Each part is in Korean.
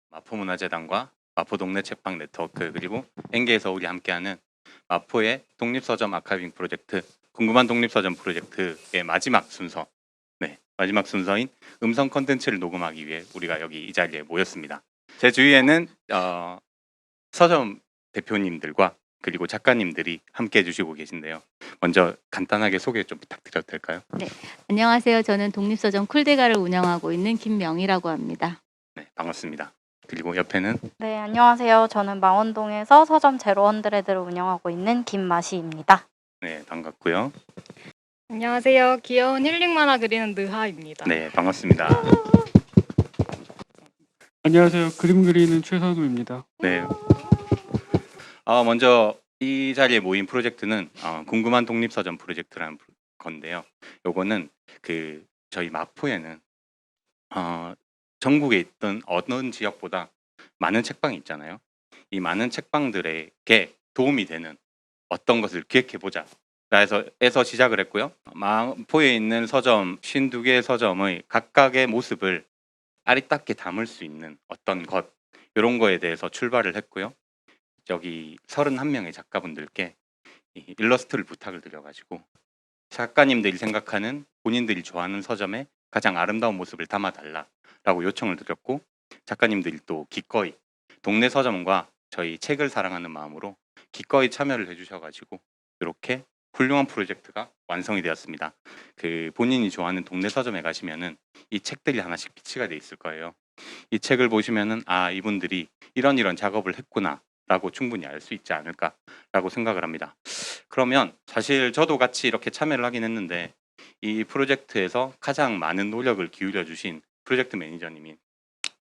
마포문화재단과 마포동네 책방 네트워크 그리고 엔게이 서울이 함께하는 마포의 독립서점 아카이빙 프로젝트 궁금한 독립서점 프로젝트의 마지막 순서 마지막 순서인 음성 컨텐츠를 녹음하기 위해 우리가 여기 이 자리에 모였습니다. 제 주위에는 서점 대표님들과 그리고 작가님들이 함께 해주시고 계신데요. 먼저 간단하게 소개 좀 부탁드려도 될까요? 네, 안녕하세요. 저는 독립서점 쿨데가를 운영하고 있는 김명희라고 합니다. 네, 반갑습니다. 그리고 옆에는 네, 안녕하세요. 저는 망원동에서 서점 제로헌드레드를 운영하고 있는 김마시입니다. 네, 반갑고요. 안녕하세요. 귀여운 힐링 만화 그리는 느하입니다. 네, 반갑습니다. 안녕하세요. 그림 그리는 최선우입니다. 네. 먼저 이 자리에 모인 프로젝트는 궁금한 독립서점 프로젝트라는 건데요. 요거는 저희 마포에는 전국에 있던 어느 지역보다 많은 책방이 있잖아요. 이 많은 책방들에게 도움이 되는 어떤 것을 기획해보자 해서 시작을 했고요. 마포에 있는 서점 52개의 서점의 각각의 모습을 아리따게 담을 수 있는 어떤 것 이런 거에 대해서 출발을 했고요. 여기 31명의 작가분들께 이 일러스트를 부탁을 드려가지고 작가님들이 생각하는 본인들이 좋아하는 서점의 가장 아름다운 모습을 담아달라라고 요청을 드렸고 작가님들이 또 기꺼이 동네 서점과 저희 책을 사랑하는 마음으로 기꺼이 참여를 해주셔가지고 이렇게 훌륭한 프로젝트가 완성이 되었습니다. 본인이 좋아하는 동네 서점에 가시면은 이 책들이 하나씩 비치가 돼 있을 거예요. 이 책을 보시면은 이분들이 이런 작업을 했구나 라고 충분히 알 수 있지 않을까라고 생각을 합니다. 그러면 사실 저도 같이 이렇게 참여를 하긴 했는데 이 프로젝트에서 가장 많은 노력을 기울여 주신 프로젝트 매니저님인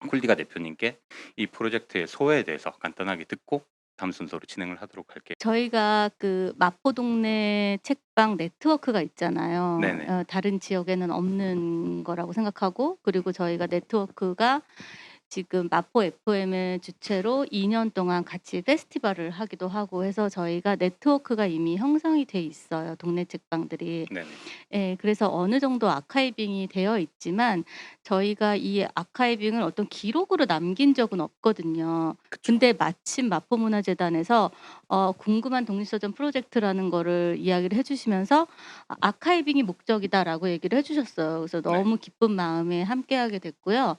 쿨디가 대표님께 이 프로젝트의 소회에 대해서 간단하게 듣고 다음 순서로 진행을 하도록 할게요. 저희가 그 마포동네 책방 네트워크가 있잖아요. 네네. 다른 지역에는 없는 거라고 생각하고 그리고 저희가 네트워크가 지금 마포 FM을 주체로 2년 동안 같이 페스티벌을 하기도 하고 해서 저희가 네트워크가 이미 형성이 돼 있어요. 동네 책방들이. 네네. 예, 그래서 어느 정도 아카이빙이 되어 있지만 저희가 이 아카이빙을 어떤 기록으로 남긴 적은 없거든요. 그쵸. 근데 마침 마포문화재단에서 궁금한 독립서점 프로젝트라는 거를 이야기를 해주시면서 아카이빙이 목적이다라고 얘기를 해주셨어요. 그래서 네. 너무 기쁜 마음에 함께하게 됐고요.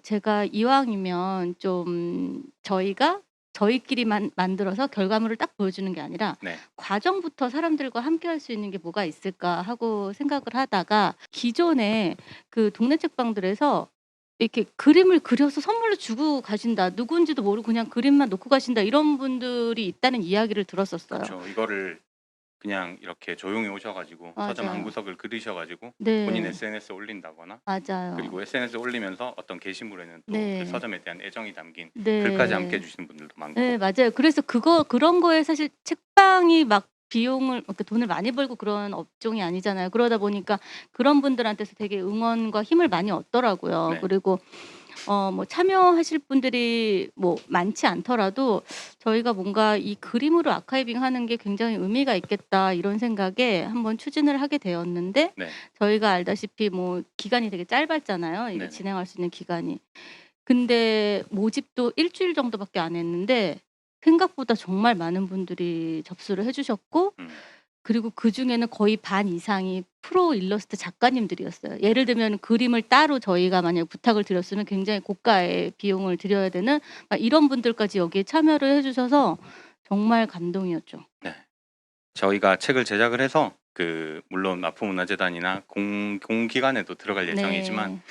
제가 이왕이면 좀 저희가 저희끼리만 만들어서 결과물을 딱 보여주는 게 아니라 네. 과정부터 사람들과 함께 할 수 있는 게 뭐가 있을까 하고 생각을 하다가 기존에 그 동네 책방들에서 이렇게 그림을 그려서 선물로 주고 가신다. 누군지도 모르고 그냥 그림만 놓고 가신다. 이런 분들이 있다는 이야기를 들었었어요. 그렇죠. 이거를 그냥 이렇게 조용히 오셔가지고 서점 한 맞아요. 구석을 그리셔가지고 네. 본인 SNS에 올린다거나 맞아요. 그리고 SNS에 올리면서 어떤 게시물에는 또 네. 그 서점에 대한 애정이 담긴 네. 글까지 함께 해주시는 분들도 많고 네, 맞아요. 그래서 그런 거에 사실 책방이 막 비용을 그러니까 돈을 많이 벌고 그런 업종이 아니잖아요. 그러다 보니까 그런 분들한테서 되게 응원과 힘을 많이 얻더라고요. 네. 그리고 뭐 참여하실 분들이 뭐 많지 않더라도 저희가 뭔가 이 그림으로 아카이빙하는 게 굉장히 의미가 있겠다 이런 생각에 한번 추진을 하게 되었는데 네. 저희가 알다시피 뭐 기간이 되게 짧았잖아요. 이게 네네. 진행할 수 있는 기간이. 근데 모집도 일주일 정도밖에 안 했는데 생각보다 정말 많은 분들이 접수를 해주셨고 그리고 그중에는 거의 반 이상이 프로 일러스트 작가님들이었어요. 예를 들면 그림을 따로 저희가 만약 부탁을 드렸으면 굉장히 고가의 비용을 들여야 되는 막 이런 분들까지 여기에 참여를 해주셔서 정말 감동이었죠. 네. 저희가 책을 제작을 해서 물론 마포문화재단이나 공기관에도 들어갈 예정이지만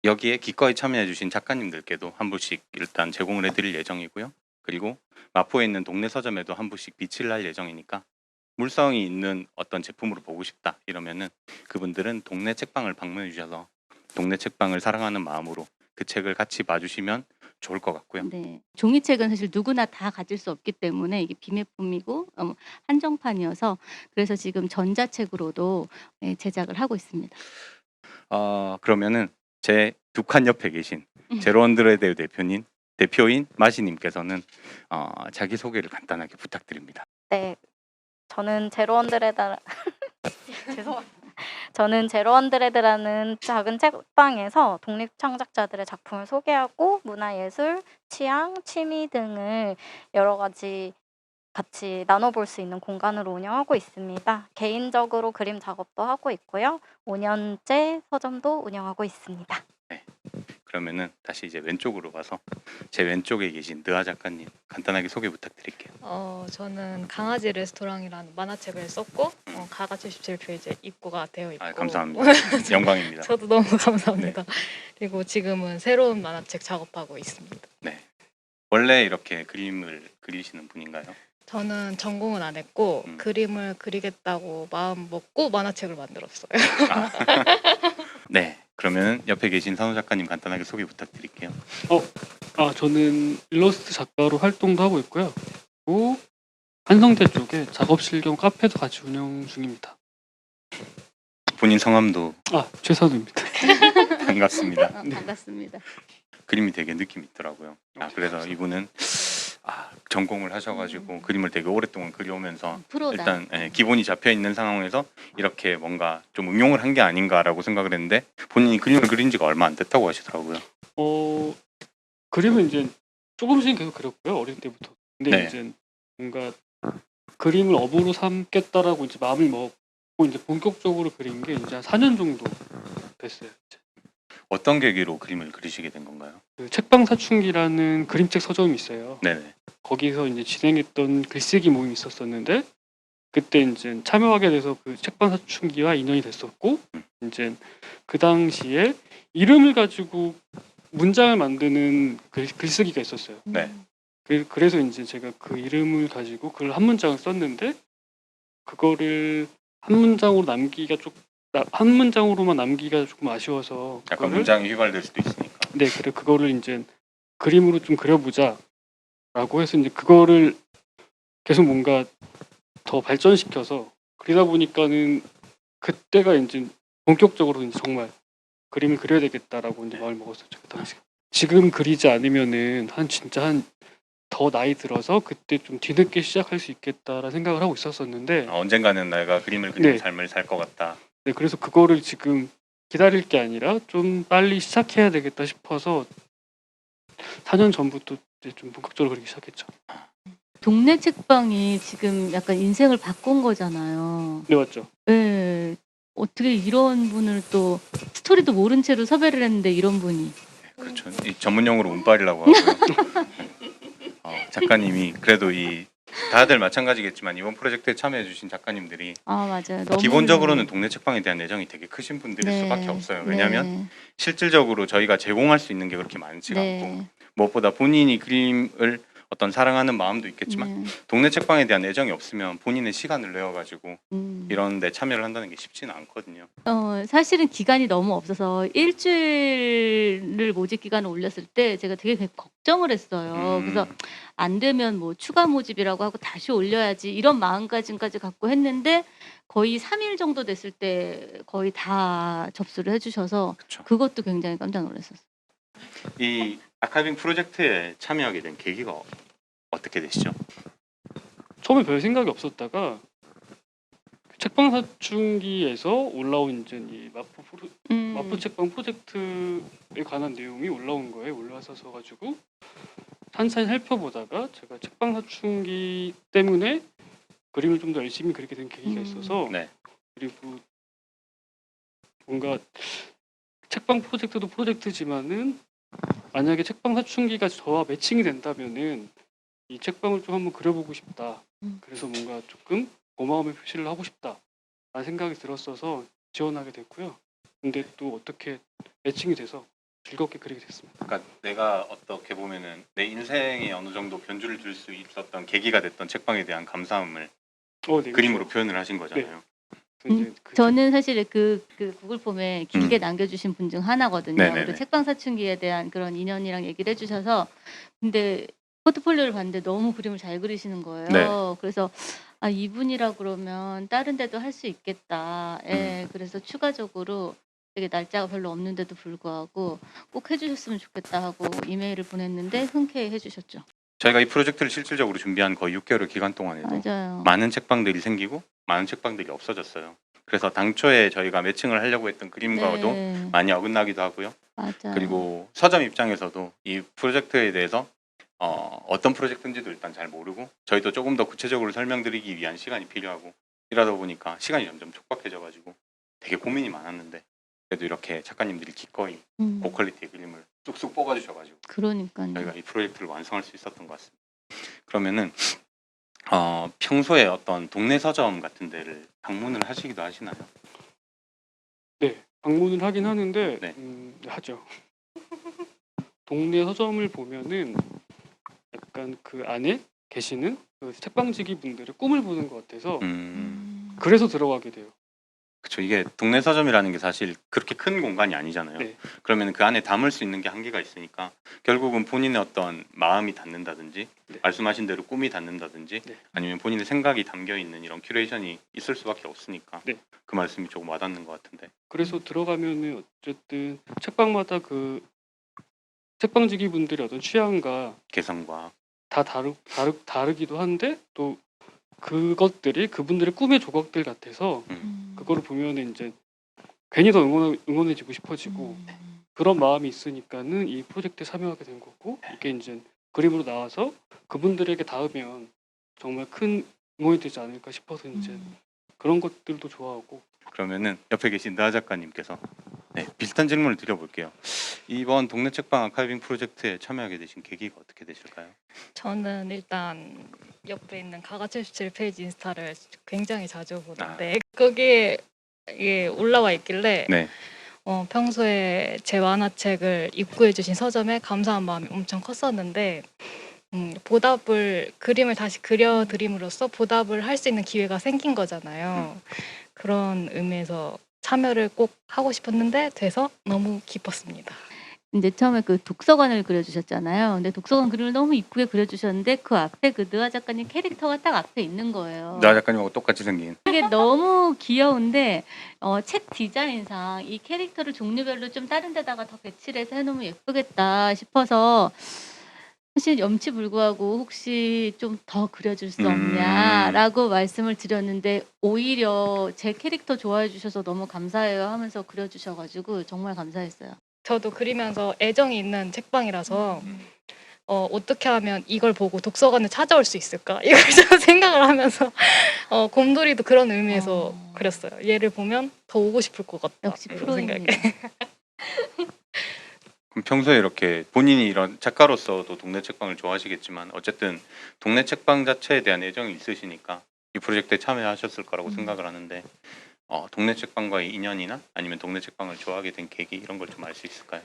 여기에 기꺼이 참여해주신 작가님들께도 한 부씩 일단 제공을 해드릴 예정이고요. 그리고 마포에 있는 동네 서점에도 한 부씩 비치를 할 예정이니까 물성이 있는 어떤 제품으로 보고 싶다 이러면은 그분들은 동네 책방을 방문해 주셔서 동네 책방을 사랑하는 마음으로 그 책을 같이 봐주시면 좋을 것 같고요. 네. 종이책은 사실 누구나 다 가질 수 없기 때문에 이게 비매품이고 한정판이어서 그래서 지금 전자책으로도 제작을 하고 있습니다. 그러면은 제 두 칸 옆에 계신 제로헌드레드 대표인 마시님께서는 자기 소개를 간단하게 부탁드립니다. 네, 저는 제로언드레드 죄송합니다. 저는 제로언드레드라는 작은 책방에서 독립창작자들의 작품을 소개하고 문화예술, 취향, 취미 등을 여러 가지 같이 나눠볼 수 있는 공간으로 운영하고 있습니다. 개인적으로 그림 작업도 하고 있고요. 5년째 서점도 운영하고 있습니다. 그러면은 다시 이제 왼쪽으로 봐서 제 왼쪽에 계신 느아 작가님 간단하게 소개 부탁드릴게요. 저는 강아지 레스토랑이라는 만화책을 썼고 가가 77페이지에 입고가 되어 있고 감사합니다. 영광입니다. 저도 너무 감사합니다. 그리고 지금은 새로운 만화책 작업하고 있습니다. 네. 원래 이렇게 그림을 그리시는 분인가요? 저는 전공은 안 했고 그림을 그리겠다고 마음 먹고 만화책을 만들었어요. 아. 네. 그러면 옆에 계신 산호 작가님 간단하게 소개 부탁드릴게요. 저는 일러스트 작가로 활동도 하고 있고요. 그리고 한성대 쪽에 작업실 겸 카페도 같이 운영 중입니다. 본인 성함도 최선우입니다. 반갑습니다. 반갑습니다. 그림이 되게 느낌 있더라고요. 그래서 이분은 전공을 하셔가지고 그림을 되게 오랫동안 그려오면서 프로다. 일단 기본이 잡혀 있는 상황에서 이렇게 뭔가 좀 응용을 한 게 아닌가라고 생각을 했는데 본인이 그림을 그린 지가 얼마 안 됐다고 하시더라고요. 그림은 이제 조금씩 계속 그렸고요. 어릴 때부터. 근데 네. 이제 뭔가 그림을 업으로 삼겠다라고 이제 마음을 먹고 이제 본격적으로 그린 게 이제 한 4년 정도 됐어요. 이제. 어떤 계기로 그림을 그리시게 된 건가요? 그 책방 사춘기라는 그림책 서점이 있어요. 네네. 거기서 이제 진행했던 글쓰기 모임이 있었었는데 그때 이제 참여하게 돼서 그 책방 사춘기와 인연이 됐었고 이제 그 당시에 이름을 가지고 문장을 만드는 글쓰기가 있었어요. 네. 그래서 이제 제가 그 이름을 가지고 글 한 문장을 썼는데 그거를 한 문장으로 한 문장으로만 남기기가 조금 아쉬워서 약간 그거를- 문장이 휘발될 수도 있으니까. 네, 그래 그거를 이제 그림으로 좀 그려보자라고 해서 이제 그거를 계속 뭔가 더 발전시켜서 그리다 보니까는 그때가 이제 본격적으로 이제 정말 그림을 그려야 되겠다라고 이제 마음을 먹었었죠 그 당시. 지금 그리지 않으면은 진짜 더 나이 들어서 그때 좀 뒤늦게 시작할 수 있겠다라는 생각을 하고 있었었는데 언젠가는 내가 그림을 그리는 네. 삶을 살 것 같다. 네, 그래서 그거를 지금 기다릴 게 아니라 좀 빨리 시작해야 되겠다 싶어서 4년 전부터 이제 좀 본격적으로 그리기 시작했죠. 동네 책방이 지금 약간 인생을 바꾼 거잖아요. 네, 맞죠. 네. 어떻게 이런 분을 또 스토리도 모른 채로 섭외를 했는데 이런 분이. 그렇죠. 이 전문용어로 운빨이라고 하고요. 작가님이 그래도 다들 마찬가지겠지만 이번 프로젝트에 참여해주신 작가님들이 맞아요. 너무 기본적으로는 동네 책방에 대한 애정이 되게 크신 분들일 네. 수밖에 없어요. 왜냐하면 실질적으로 저희가 제공할 수 있는 게 그렇게 많지가 않고 네. 무엇보다 본인이 그림을 어떤 사랑하는 마음도 있겠지만 네. 동네 책방에 대한 애정이 없으면 본인의 시간을 내어가지고 음. 이런 데 참여를 한다는 게 쉽지는 않거든요. 사실은 기간이 너무 없어서 일주일을 모집 기간을 올렸을 때 제가 되게 걱정을 했어요. 그래서 안 되면 뭐 추가 모집이라고 하고 다시 올려야지 이런 마음가짐까지 갖고 했는데 거의 3일 정도 됐을 때 거의 다 접수를 해주셔서 그렇죠. 그것도 굉장히 깜짝 놀랐었어요. 이 아카이빙 프로젝트에 참여하게 된 계기가 어떻게 되시죠? 처음에 별 생각이 없었다가 책방 사춘기에서 올라온 이제 이 마포 책방 프로젝트에 관한 내용이 올라온 거예요. 올라와서 가지고 찬찬히 살펴보다가 제가 책방 사춘기 때문에 그림을 좀 더 열심히 그리게 된 계기가 있어서 네. 그리고 뭔가 책방 프로젝트도 프로젝트지만은 만약에 책방 사춘기가 저와 매칭이 된다면은 이 책방을 좀 한번 그려보고 싶다. 그래서 뭔가 조금 고마움의 표시를 하고 싶다라는 생각이 들었어서 지원하게 됐고요. 근데 또 어떻게 매칭이 돼서 즐겁게 그리게 됐습니다. 그러니까 내가 어떻게 보면은 내 인생에 어느 정도 변주를 줄 수 있었던 계기가 됐던 책방에 대한 감사함을 네, 그림으로 표현을 하신 거잖아요. 이제 저는 사실 그 구글 폼에 길게 남겨주신 분 중 하나거든요. 네네네. 그리고 책방 사춘기에 대한 그런 인연이랑 얘기를 해주셔서 근데 포트폴리오를 봤는데 너무 그림을 잘 그리시는 거예요. 네. 그래서 이분이라 그러면 다른 데도 할 수 있겠다. 그래서 추가적으로 되게 날짜가 별로 없는데도 불구하고 꼭 해주셨으면 좋겠다 하고 이메일을 보냈는데 흔쾌히 해주셨죠. 저희가 이 프로젝트를 실질적으로 준비한 거의 6개월의 기간 동안에도 맞아요. 많은 책방들이 생기고 많은 책방들이 없어졌어요. 그래서 당초에 저희가 매칭을 하려고 했던 그림과도 네, 많이 어긋나기도 하고요. 맞아요. 그리고 서점 입장에서도 이 프로젝트에 대해서 어떤 프로젝트인지도 일단 잘 모르고 저희도 조금 더 구체적으로 설명드리기 위한 시간이 필요하고 이러다 보니까 시간이 점점 촉박해져가지고 되게 고민이 많았는데 그래도 이렇게 작가님들이 기꺼이 고퀄리티의 그림을 쑥쑥 뽑아주셔가지고 그러니까요. 저희가 이 프로젝트를 완성할 수 있었던 것 같습니다. 그러면은 평소에 어떤 동네 서점 같은 데를 방문을 하시기도 하시나요? 네, 방문을 하긴 하는데 네. 하죠. 동네 서점을 보면은 약간 그 안에 계시는 그 책방지기 분들의 꿈을 보는 것 같아서 그래서 들어가게 돼요. 그렇죠. 이게 동네 서점이라는 게 사실 그렇게 큰 공간이 아니잖아요. 네. 그러면 그 안에 담을 수 있는 게 한계가 있으니까 결국은 본인의 어떤 마음이 닿는다든지 네. 말씀하신 대로 꿈이 닿는다든지 네. 아니면 본인의 생각이 담겨 있는 이런 큐레이션이 있을 수밖에 없으니까 네. 그 말씀이 조금 와닿는 것 같은데. 그래서 들어가면은 어쨌든 책방마다 그 책방지기 분들의 어떤 취향과 개성과 다 다르기도 한데 또 그것들이 그분들의 꿈의 조각들 같아서 그거를 보면은 이제 괜히 더 응원해주고 싶어지고 그런 마음이 있으니까는 이 프로젝트에 참여하게 된 거고 이게 이제 그림으로 나와서 그분들에게 닿으면 정말 큰 응원이 되지 않을까 싶어서 이제 그런 것들도 좋아하고. 그러면은 옆에 계신 느아 작가님께서 네, 비슷한 질문을 드려볼게요. 이번 동네 책방 아카이빙 프로젝트에 참여하게 되신 계기가 어떻게 되실까요? 저는 일단 옆에 있는 가가 77페이지 인스타를 굉장히 자주 보는데 거기에 이게 올라와 있길래 네. 평소에 제 만화책을 입구해주신 서점에 감사한 마음이 엄청 컸었는데 그림을 다시 그려드림으로써 보답을 할 수 있는 기회가 생긴 거잖아요. 그런 의미에서 참여를 꼭 하고 싶었는데 돼서 너무 기뻤습니다. 근데 처음에 그 독서관을 그려주셨잖아요. 근데 독서관 그림을 너무 이쁘게 그려주셨는데 그 앞에 그 느아 작가님 캐릭터가 딱 앞에 있는 거예요. 느아 작가님하고 똑같이 생긴. 이게 너무 귀여운데 책 디자인상 이 캐릭터를 종류별로 좀 다른 데다가 더 배치를 해서 해놓으면 예쁘겠다 싶어서 사실 염치불구하고 혹시 좀 더 그려줄 수 없냐라고 말씀을 드렸는데 오히려 제 캐릭터 좋아해 주셔서 너무 감사해요 하면서 그려주셔가지고 정말 감사했어요. 저도 그리면서 애정이 있는 책방이라서 어떻게 하면 이걸 보고 독서관을 찾아올 수 있을까 이걸 좀 생각을 하면서 곰돌이도 그런 의미에서 그렸어요. 얘를 보면 더 오고 싶을 것 같다. 역시 이런 프로입니다. 생각에. 그럼 평소에 이렇게 본인이 이런 작가로서도 동네 책방을 좋아하시겠지만 어쨌든 동네 책방 자체에 대한 애정이 있으시니까 이 프로젝트에 참여하셨을 거라고 생각을 하는데 동네 책방과의 인연이나 아니면 동네 책방을 좋아하게 된 계기 이런 걸 좀 알 수 있을까요?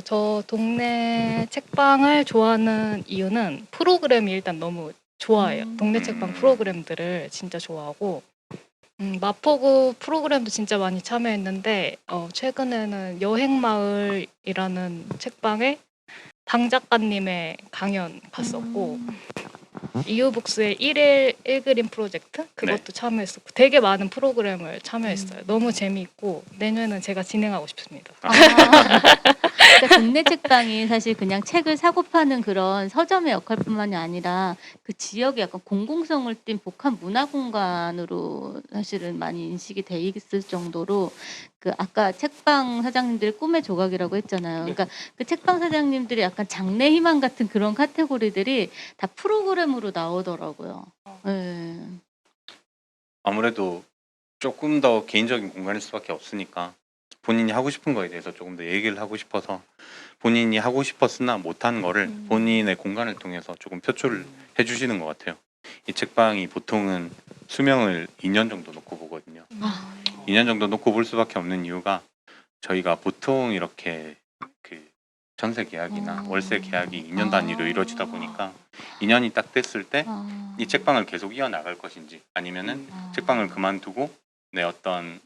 저 동네 책방을 좋아하는 이유는 프로그램이 일단 너무 좋아해요. 동네 책방 프로그램들을 진짜 좋아하고 마포구 프로그램도 진짜 많이 참여했는데 최근에는 여행마을이라는 책방에 당 작가님의 강연 갔었고 이유북스의 1일 1그림 프로젝트 그것도 참여했었고 되게 많은 프로그램을 참여했어요. 너무 재미있고 내년에는 제가 진행하고 싶습니다. 그러니까 동네 책방이 사실 그냥 책을 사고 파는 그런 서점의 역할뿐만이 아니라 그 지역의 약간 공공성을 띤 복합 문화 공간으로 사실은 많이 인식이 돼 있을 정도로 그 아까 책방 사장님들의 꿈의 조각이라고 했잖아요. 그러니까 그 책방 사장님들이 약간 장래 희망 같은 그런 카테고리들이 다 프로그램으로 나오더라고요. 네. 아무래도 조금 더 개인적인 공간일 수밖에 없으니까 본인이 하고 싶은 거에 대해서 조금 더 얘기를 하고 싶어서 본인이 하고 싶었으나 못한 거를 본인의 공간을 통해서 조금 표출을 해주시는 것 같아요. 이 책방이 보통은 수명을 2년 정도 놓고 보거든요. 2년 정도 놓고 볼 수밖에 없는 이유가 저희가 보통 이렇게 그 전세 계약이나 월세 계약이 2년 단위로 이루어지다 보니까 2년이 딱 됐을 때 이 책방을 계속 이어나갈 것인지 아니면은 책방을 그만두고 내 어떤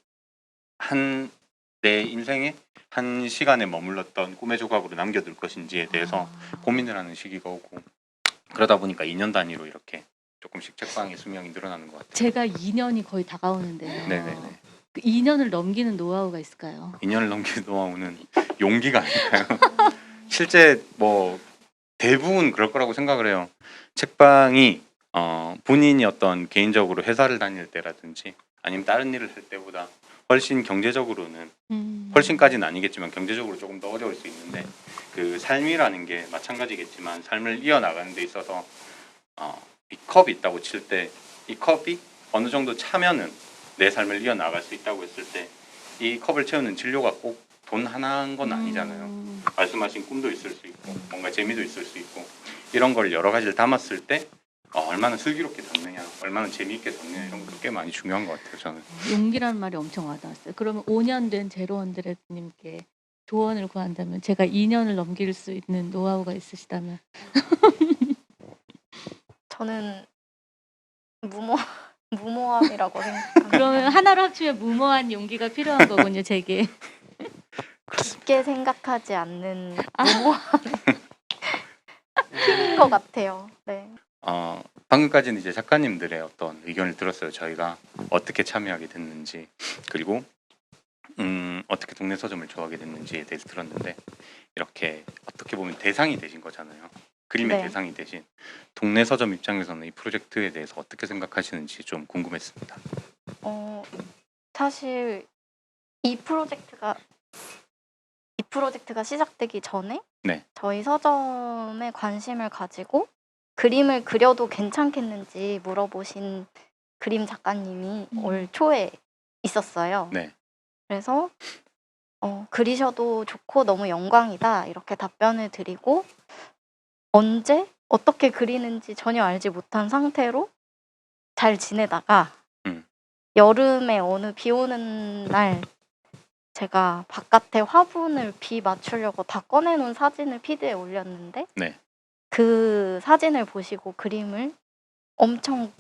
내 인생의 한 시간에 머물렀던 꿈의 조각으로 남겨둘 것인지에 대해서 고민을 하는 시기가 오고 그러다 보니까 2년 단위로 이렇게 조금씩 책방의 수명이 늘어나는 것 같아요. 제가 2년이 거의 다가오는데요. 네네네. 그 2년을 넘기는 노하우가 있을까요? 2년을 넘기는 노하우는 용기가 아닐까요? 실제 뭐 대부분 그럴 거라고 생각을 해요. 책방이 본인이 어떤 개인적으로 회사를 다닐 때라든지 아니면 다른 일을 할 때보다 훨씬 경제적으로는 훨씬까지는 아니겠지만 경제적으로 조금 더 어려울 수 있는데 그 삶이라는 게 마찬가지겠지만 삶을 이어나가는 데 있어서 이 컵이 있다고 칠 때 이 컵이 어느 정도 차면은 내 삶을 이어나갈 수 있다고 했을 때 이 컵을 채우는 진료가 꼭 돈 하나인 건 아니잖아요. 말씀하신 꿈도 있을 수 있고 뭔가 재미도 있을 수 있고 이런 걸 여러 가지를 담았을 때 얼마나 슬기롭게 담느냐 얼마나 재미있게 담느냐 이런 것도 꽤 많이 중요한 것 같아요. 저는. 용기라는 말이 엄청 와닿았어요. 그러면 5년 된 제로원드레드님께 조언을 구한다면 제가 2년을 넘길 수 있는 노하우가 있으시다면 저는 무모함이라고 생각합니다. 그러면 하나로 합치면 무모한 용기가 필요한 거군요, 제게. 깊게 생각하지 않는 무모함인 것 같아요. 네. 방금까지는 이제 작가님들의 어떤 의견을 들었어요. 저희가 어떻게 참여하게 됐는지 그리고 어떻게 동네 서점을 좋아하게 됐는지에 대해서 들었는데 이렇게 어떻게 보면 대상이 되신 거잖아요. 그림의 네. 대상이 되신 동네 서점 입장에서는 이 프로젝트에 대해서 어떻게 생각하시는지 좀 궁금했습니다. 사실 이 프로젝트가 시작되기 전에 네. 저희 서점에 관심을 가지고 그림을 그려도 괜찮겠는지 물어보신 그림 작가님이 올 초에 있었어요. 네. 그래서 그리셔도 좋고 너무 영광이다 이렇게 답변을 드리고 언제 어떻게 그리는지 전혀 알지 못한 상태로 잘 지내다가 여름에 어느 비 오는 날 제가 바깥에 화분을 비 맞추려고 다 꺼내놓은 사진을 피드에 올렸는데 네. 그 사진을 보시고 그림을 엄청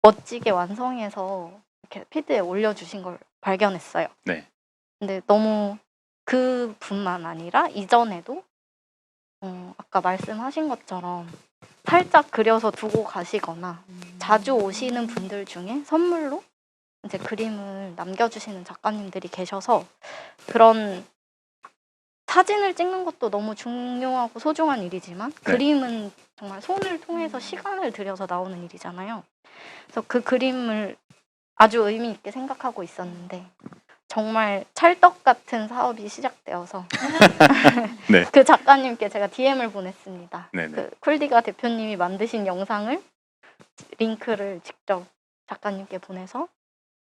멋지게 완성해서 이렇게 피드에 올려주신 걸 발견했어요. 네. 근데 너무 그뿐만 아니라 이전에도 아까 말씀하신 것처럼 살짝 그려서 두고 가시거나 자주 오시는 분들 중에 선물로 이제 그림을 남겨주시는 작가님들이 계셔서 그런 사진을 찍는 것도 너무 중요하고 소중한 일이지만 그림은 정말 손을 통해서 시간을 들여서 나오는 일이잖아요. 그래서 그 그림을 아주 의미 있게 생각하고 있었는데 정말 찰떡 같은 사업이 시작되어서 네. 그 작가님께 제가 DM을 보냈습니다. 네네. 그 쿨디가 대표님이 만드신 영상을 링크를 직접 작가님께 보내서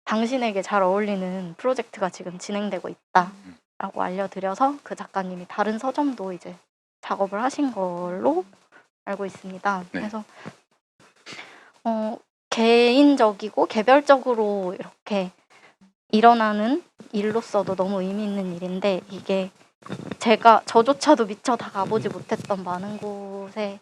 당신에게 잘 어울리는 프로젝트가 지금 진행되고 있다라고 알려드려서 그 작가님이 다른 서점도 이제 작업을 하신 걸로 알고 있습니다. 네. 그래서 개인적이고 개별적으로 이렇게 일어나는 일로서도 너무 의미 있는 일인데 이게 저조차도 미처 다 가보지 못했던 많은 곳에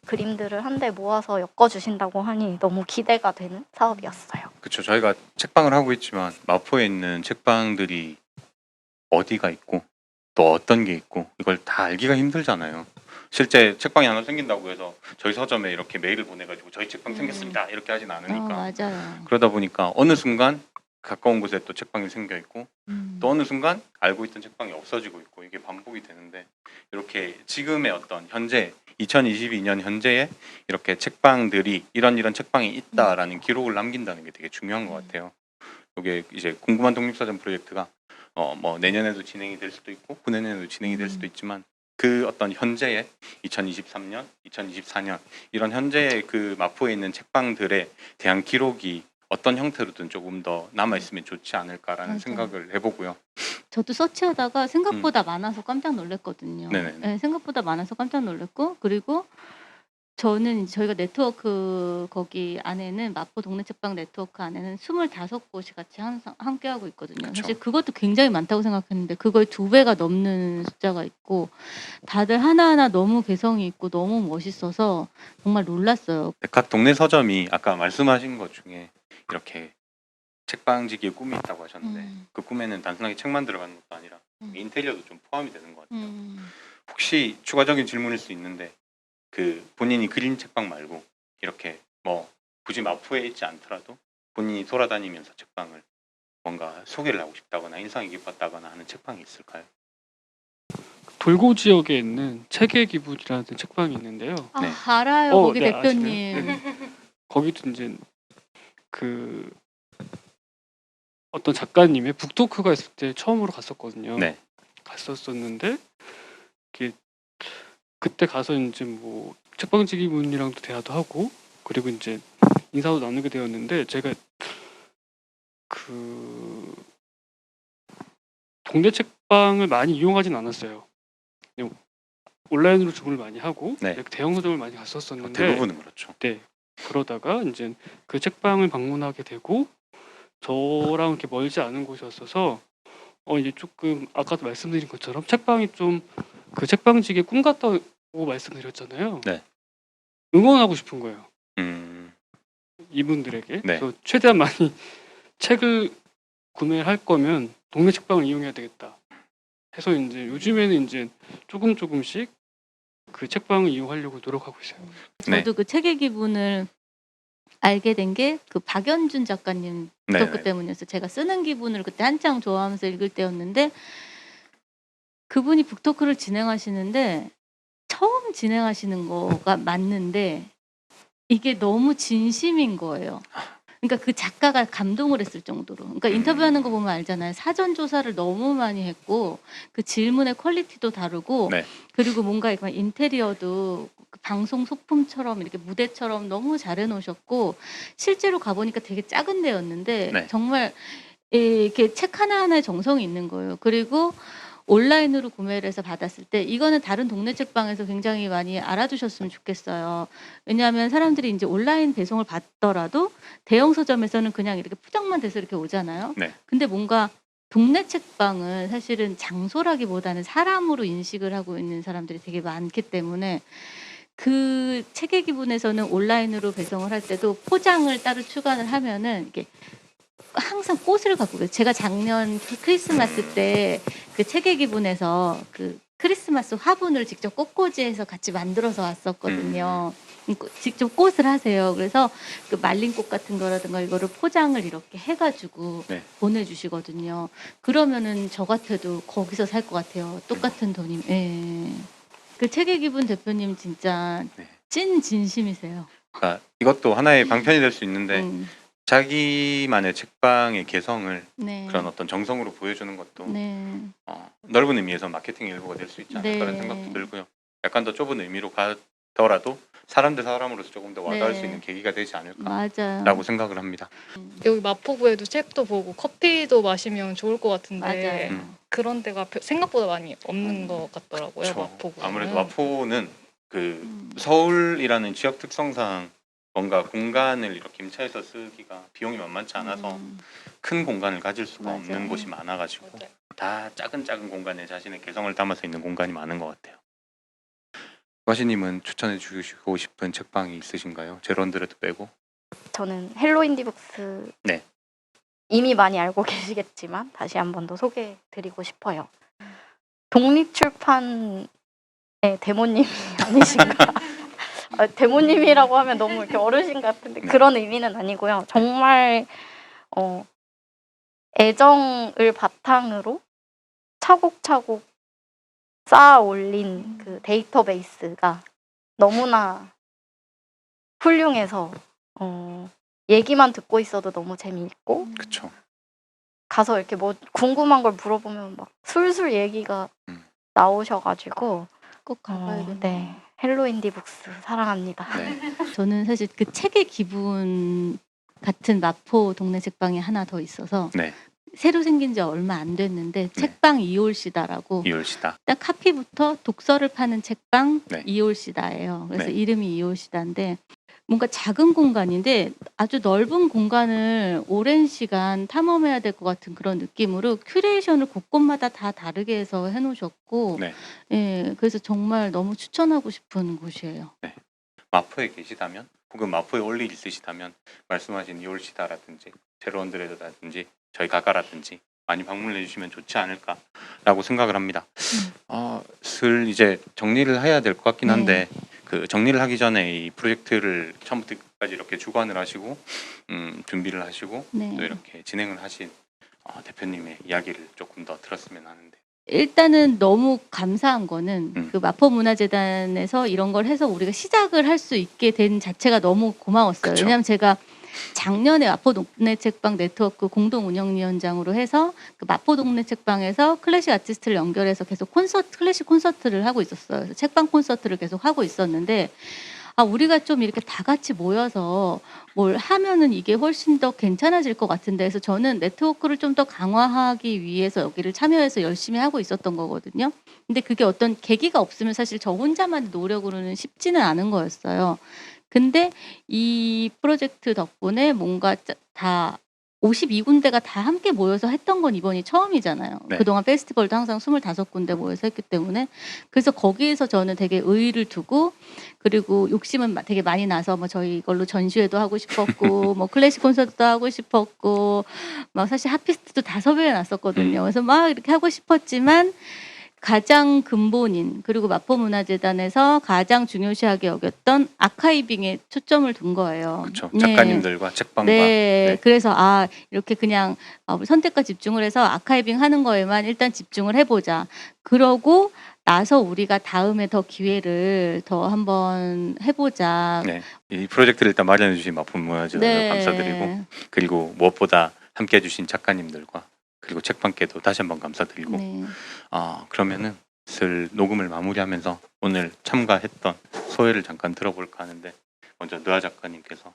그림들을 한데 모아서 엮어주신다고 하니 너무 기대가 되는 사업이었어요. 그렇죠. 저희가 책방을 하고 있지만 마포에 있는 책방들이 어디가 있고 또 어떤 게 있고 이걸 다 알기가 힘들잖아요. 실제 책방이 하나 생긴다고 해서 저희 서점에 이렇게 메일을 보내가지고 저희 책방 생겼습니다 이렇게 하진 않으니까 맞아요. 그러다 보니까 어느 순간 가까운 곳에 또 책방이 생겨 있고 또 어느 순간 알고 있던 책방이 없어지고 있고 이게 반복이 되는데 이렇게 지금의 어떤 현재 2022년 현재에 이렇게 책방들이 이런 책방이 있다라는 기록을 남긴다는 게 되게 중요한 것 같아요. 이게 이제 궁금한 독립서점 프로젝트가 뭐 내년에도 진행이 될 수도 있고 후내년에도 진행이 될 수도 있지만 그 어떤 현재의 2023년, 2024년 이런 현재의 그 마포에 있는 책방들에 대한 기록이 어떤 형태로든 조금 더 남아 있으면 좋지 않을까라는 맞아요. 생각을 해보고요. 저도 서치하다가 생각보다 많아서 깜짝 놀랐거든요. 네네네. 네, 생각보다 많아서 깜짝 놀랐고 그리고 저는 이제 저희가 네트워크 거기 안에는 마포 동네 책방 네트워크 안에는 25곳이 같이 항상 함께하고 있거든요. 그쵸. 사실 그것도 굉장히 많다고 생각했는데 그거의 2배가 넘는 숫자가 있고 다들 하나하나 너무 개성이 있고 너무 멋있어서 정말 놀랐어요. 각 동네 서점이 아까 말씀하신 것 중에 이렇게 책방지기의 꿈이 있다고 하셨는데 그 꿈에는 단순하게 책만 들어가는 것도 아니라 인테리어도 좀 포함이 되는 것 같아요. 혹시 추가적인 질문일 수 있는데 그 본인이 그린 책방 말고 이렇게 뭐 굳이 마포에 있지 않더라도 본인이 돌아다니면서 책방을 뭔가 소개를 하고 싶다거나 인상이 깊었다거나 하는 책방이 있을까요? 돌고 지역에 있는 책의 기분이라는 책방이 있는데요. 아, 네. 알아요, 거기 네, 대표님. 아시나요? 네. 거기도 이제 그 어떤 작가님의 북토크가 있을 때 처음으로 갔었거든요. 네. 갔었었는데 이게 그때 가서 이제 뭐 책방지기 분이랑도 대화도 하고 그리고 이제 인사도 나누게 되었는데 제가 그 동네 책방을 많이 이용하진 않았어요. 그냥 온라인으로 주문을 많이 하고 네. 대형 서점을 많이 갔었었는데 대부분은 그렇죠. 네. 그러다가 이제 그 책방을 방문하게 되고 저랑 이렇게 멀지 않은 곳이었어서 이제 조금 아까도 말씀드린 것처럼 책방이 좀 그 책방지기의 꿈 같다고 말씀드렸잖아요. 네. 응원하고 싶은 거예요. 이분들에게. 네. 그래서 최대한 많이 책을 구매를 할 거면 동네 책방을 이용해야 되겠다. 해서 이제 요즘에는 이제 조금씩 그 책방을 이용하려고 노력하고 있어요. 네. 저도 그 책의 기분을 알게 된 게 그 박연준 작가님 네. 북토크 때문이었어요. 제가 쓰는 기분을 그때 한창 좋아하면서 읽을 때였는데 그분이 북토크를 진행하시는데 처음 진행하시는 거가 맞는데 이게 너무 진심인 거예요. 그러니까 그 작가가 감동을 했을 정도로. 그러니까 인터뷰하는 거 보면 알잖아요. 사전 조사를 너무 많이 했고 그 질문의 퀄리티도 다르고 네. 그리고 뭔가 이런 인테리어도 그 방송 소품처럼 이렇게 무대처럼 너무 잘 해놓으셨고 실제로 가보니까 되게 작은 데였는데 네. 정말 이렇게 책 하나하나에 정성이 있는 거예요. 그리고 온라인으로 구매를 해서 받았을 때 이거는 다른 동네 책방에서 굉장히 많이 알아주셨으면 좋겠어요. 왜냐하면 사람들이 이제 온라인 배송을 받더라도 대형 서점에서는 그냥 이렇게 포장만 돼서 이렇게 오잖아요. 네. 근데 뭔가 동네 책방은 사실은 장소라기보다는 사람으로 인식을 하고 있는 사람들이 되게 많기 때문에 그 책의 기분에서는 온라인으로 배송을 할 때도 포장을 따로 추가를 하면은 이게 항상 꽃을 갖고 그래요. 제가 작년 크리스마스 때 그 책의 기분에서 그 크리스마스 화분을 직접 꽃꽂이해서 같이 만들어서 왔었거든요. 직접 꽃을 하세요. 그래서 그 말린 꽃 같은 거라든가 이거를 포장을 이렇게 해가지고 네. 보내주시거든요. 그러면은 저 같아도 거기서 살 것 같아요. 똑같은 돈이. 예. 그 책의 기분 대표님 진짜 네. 찐 진심이세요. 그러니까 이것도 하나의 방편이 될 수 있는데 음. 자기만의 책방의 개성을 네. 그런 어떤 정성으로 보여주는 것도 네. 넓은 의미에서 마케팅 일부가 될 수 있지 않을까 네. 라는 생각도 들고요. 약간 더 좁은 의미로 가더라도 사람 대 사람으로서 조금 더 와닿을 네. 수 있는 계기가 되지 않을까라고 맞아요. 생각을 합니다. 여기 마포구에도 책도 보고 커피도 마시면 좋을 것 같은데 맞아요. 그런 데가 생각보다 많이 없는 것 같더라고요. 그렇죠. 마포구. 아무래도 마포는 그 음. 서울이라는 지역 특성상 뭔가 공간을 이렇게 임차해서 쓰기가 비용이 만만치 않아서 큰 공간을 가질 수가 맞아요. 없는 곳이 많아가지고 맞아요. 다 작은 공간에 자신의 개성을 담아서 있는 공간이 많은 것 같아요. 과시님은 추천해 주시고 싶은 책방이 있으신가요? 제론드레드 빼고? 저는 헬로 인디북스 네. 이미 많이 알고 계시겠지만 다시 한 번 더 소개해드리고 싶어요. 독립출판의 대모님 아니신가? 대모님이라고 하면 너무 이렇게 어르신 같은데 네. 그런 의미는 아니고요. 정말 애정을 바탕으로 차곡차곡 쌓아 올린 그 데이터베이스가 너무나 훌륭해서 얘기만 듣고 있어도 너무 재미있고 그쵸. 가서 이렇게 뭐 궁금한 걸 물어보면 막 술술 얘기가 나오셔가지고 꼭 가봐야겠네요. 네, 헬로 인디북스 사랑합니다. 네. 저는 사실 그 책의 기분 같은 마포 동네 책방이 하나 더 있어서 네. 새로 생긴 지 얼마 안 됐는데 책방 이올시다라고 이올시다. 딱 카피부터 독서를 파는 책방 네. 이올시다예요. 그래서 네. 이름이 이올시다인데 뭔가 작은 공간인데 아주 넓은 공간을 오랜 시간 탐험해야 될 것 같은 그런 느낌으로 큐레이션을 곳곳마다 다 다르게 해서 해놓으셨고 네. 예, 그래서 정말 너무 추천하고 싶은 곳이에요. 마포에 계시다면 혹은 마포에 올 일이 있으시다면 말씀하신 이올시다라든지 제로언드레드라든지 저희 가가라든지 많이 방문해 주시면 좋지 않을까라고 생각을 합니다. 슬 이제 정리를 해야 될 것 같긴 한데 그 정리를 하기 전에 이 프로젝트를 처음부터 끝까지 이렇게 주관을 하시고 준비를 하시고 네. 또 이렇게 진행을 하신 대표님의 이야기를 조금 더 들었으면 하는데 일단은 너무 감사한 거는 음. 그 마포문화재단에서 이런 걸 해서 우리가 시작을 할 수 있게 된 자체가 너무 고마웠어요. 그쵸. 왜냐하면 제가 작년에 마포 동네 책방 네트워크 공동 운영위원장으로 해서 그 마포 동네 책방에서 클래식 아티스트를 연결해서 계속 클래식 콘서트를 하고 있었어요. 그래서 책방 콘서트를 계속 하고 있었는데 우리가 좀 이렇게 다 같이 모여서 뭘 하면은 이게 훨씬 더 괜찮아질 것 같은데 그래서 저는 네트워크를 좀 더 강화하기 위해서 여기를 참여해서 열심히 하고 있었던 거거든요. 근데 그게 어떤 계기가 없으면 사실 저 혼자만의 노력으로는 쉽지는 않은 거였어요. 근데 이 프로젝트 덕분에 뭔가 다 52군데가 다 함께 모여서 했던 건 이번이 처음이잖아요. 네. 그동안 페스티벌도 항상 25군데 모여서 했기 때문에 그래서 거기에서 저는 되게 의의를 두고 그리고 욕심은 되게 많이 나서 뭐 저희 이걸로 전시회도 하고 싶었고 뭐 클래식 콘서트도 하고 싶었고 막 사실 핫피스트도 다 섭외해 놨었거든요. 그래서 막 이렇게 하고 싶었지만 가장 근본인 그리고 마포문화재단에서 가장 중요시하게 여겼던 아카이빙에 초점을 둔 거예요. 그렇죠. 네. 작가님들과 책방과 네. 네. 그래서 이렇게 그냥 우리 선택과 집중을 해서 아카이빙 하는 거에만 일단 집중을 해보자. 그러고 나서 우리가 다음에 더 기회를 더 한번 해보자. 네. 이 프로젝트를 일단 마련해 주신 마포문화재단을 감사드리고 그리고 무엇보다 함께 해주신 작가님들과 그리고 책방께도 다시 한번 감사드리고 네. 그러면은 슬 녹음을 마무리하면서 오늘 참가했던 소회를 잠깐 들어볼까 하는데 먼저 느아 작가님께서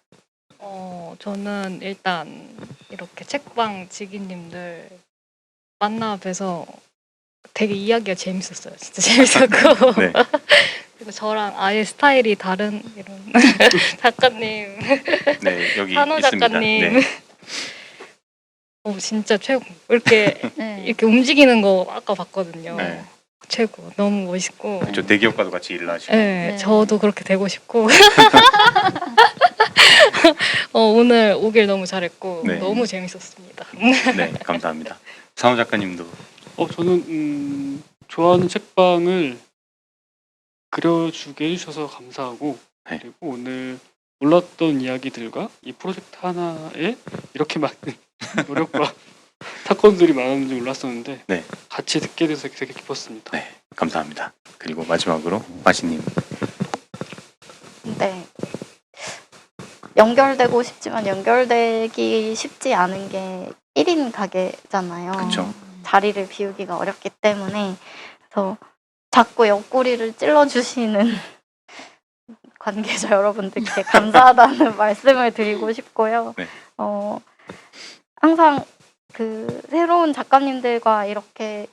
저는 일단 이렇게 책방 직위님들 만나 뵈서 되게 이야기가 재밌었어요. 진짜 재밌었고 네. 그리고 저랑 아예 스타일이 다른 이런 작가님, 네 여기 산호 있습니다. 작가님. 네. 진짜 최고. 이렇게 네. 이렇게 움직이는 거 아까 봤거든요. 네. 최고. 너무 멋있고. 그렇죠. 대기업과도 같이 일을 하시고 네, 네. 저도 그렇게 되고 싶고. 오늘 오길 너무 잘했고 네. 너무 재밌었습니다. 네 감사합니다. 산호 작가님도 저는 좋아하는 책방을 그려주게 해주셔서 감사하고 네. 그리고 오늘 몰랐던 이야기들과 이 프로젝트 하나에 이렇게 많은 노력과 사건들이 많은지 몰랐었는데 네. 같이 듣게 돼서 되게 기뻤습니다. 네 감사합니다. 그리고 마지막으로 마시님 네. 연결되고 싶지만 연결되기 쉽지 않은 게 1인 가게잖아요. 그쵸. 자리를 비우기가 어렵기 때문에 그래서 자꾸 옆구리를 찔러주시는 관계자 여러분들께 감사하다는 말씀을 드리고 싶고요. 네. 항상 그 새로운 작가님들과 이렇게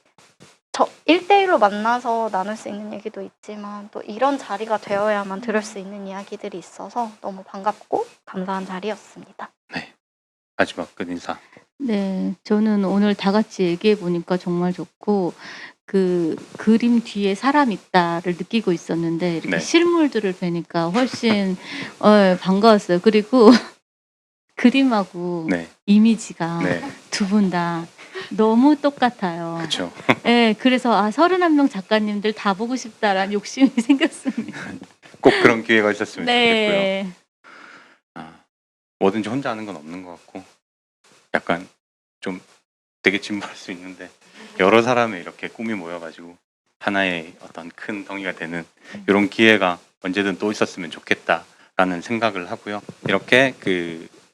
1대1로 만나서 나눌 수 있는 얘기도 있지만 또 이런 자리가 되어야만 들을 수 있는 이야기들이 있어서 너무 반갑고 감사한 자리였습니다. 마지막 끝 인사. 네, 저는 오늘 다 같이 얘기해 보니까 정말 좋고 그 그림 뒤에 사람 있다를 느끼고 있었는데 이렇게 네. 실물들을 뵈니까 훨씬 반가웠어요. 그리고 그림하고 네. 이미지가 네. 두 분 다 너무 똑같아요. 그렇죠. 네, 그래서 31명 작가님들 다 보고 싶다라는 욕심이 생겼습니다. 꼭 그런 기회가 있었으면 좋겠고요. 네. 뭐든지 혼자 하는 건 없는 것 같고 약간 좀 되게 진부할 수 있는데 여러 사람의 이렇게 꿈이 모여가지고 하나의 어떤 큰 덩이가 되는 이런 기회가 언제든 또 있었으면 좋겠다라는 생각을 하고요. 이렇게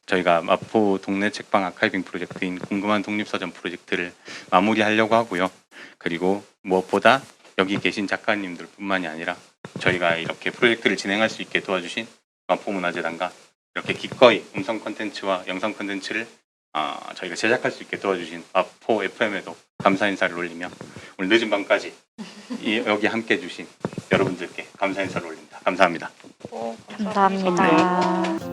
저희가 마포 동네 책방 아카이빙 프로젝트인 궁금한 독립서점 프로젝트를 마무리하려고 하고요. 그리고 무엇보다 여기 계신 작가님들 뿐만이 아니라 저희가 이렇게 프로젝트를 진행할 수 있게 도와주신 마포문화재단과 이렇게 기꺼이 음성 콘텐츠와 영상 콘텐츠를 저희가 제작할 수 있게 도와주신 마포 FM에도 감사 인사를 올리며 오늘 늦은 밤까지 여기 함께 해주신 여러분들께 감사 인사를 올립니다. 감사합니다. 감사합니다.